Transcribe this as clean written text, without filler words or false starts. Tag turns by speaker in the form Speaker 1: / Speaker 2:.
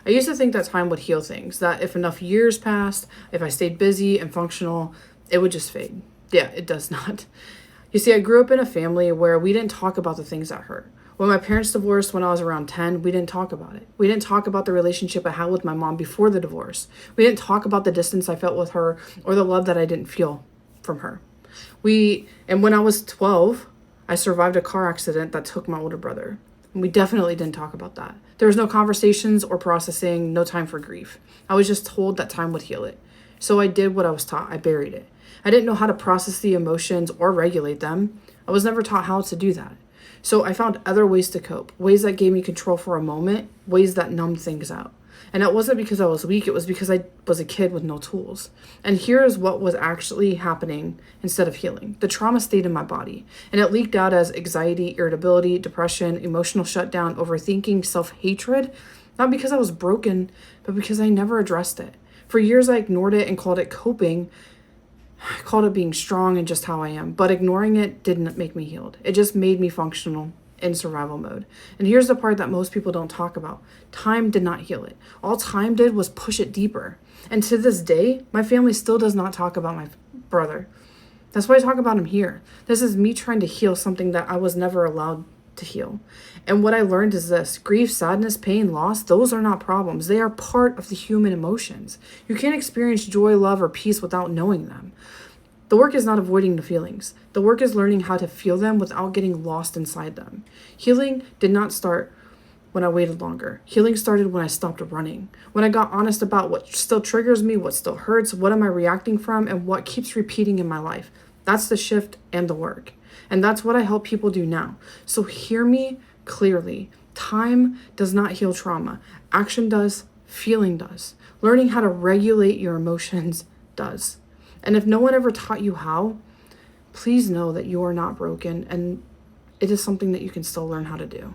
Speaker 1: I used to think that time would heal things, that if enough years passed, if I stayed busy and functional, it would just fade. Yeah, it does not. You see, I grew up in a family where we didn't talk about the things that hurt. When my parents divorced when I was around 10, we didn't talk about it. We didn't talk about the relationship I had with my mom before the divorce. We didn't talk about the distance I felt with her or the love that I didn't feel from her. And when I was 12, I survived a car accident that took my older brother. And we definitely didn't talk about that. There was no conversations or processing, no time for grief. I was just told that time would heal it. So I did what I was taught. I buried it. I didn't know how to process the emotions or regulate them. I was never taught how to do that. So I found other ways to cope, ways that gave me control for a moment, ways that numbed things out. And it wasn't because I was weak, it was because I was a kid with no tools. And here is what was actually happening instead of healing. The trauma stayed in my body, and it leaked out as anxiety, irritability, depression, emotional shutdown, overthinking, self-hatred, not because I was broken, but because I never addressed it. For years, I ignored it and called it coping. I called it being strong and just how I am, but ignoring it didn't make me healed. It just made me functional in survival mode. And here's the part that most people don't talk about. Time did not heal it. All time did was push it deeper. And to this day, my family still does not talk about my brother. That's why I talk about him here. This is me trying to heal something that I was never allowed to heal. And what I learned is this: grief, sadness, pain, loss, those are not problems. They are part of the human emotions. You can't experience joy, love, or peace without knowing them. The work is not avoiding the feelings. The work is learning how to feel them without getting lost inside them. Healing did not start when I waited longer. Healing started when I stopped running. When I got honest about what still triggers me, what still hurts, what am I reacting from, and what keeps repeating in my life. That's the shift and the work. And that's what I help people do now. So hear me clearly. Time does not heal trauma. Action does. Feeling does. Learning how to regulate your emotions does. And if no one ever taught you how, please know that you are not broken, and it is something that you can still learn how to do.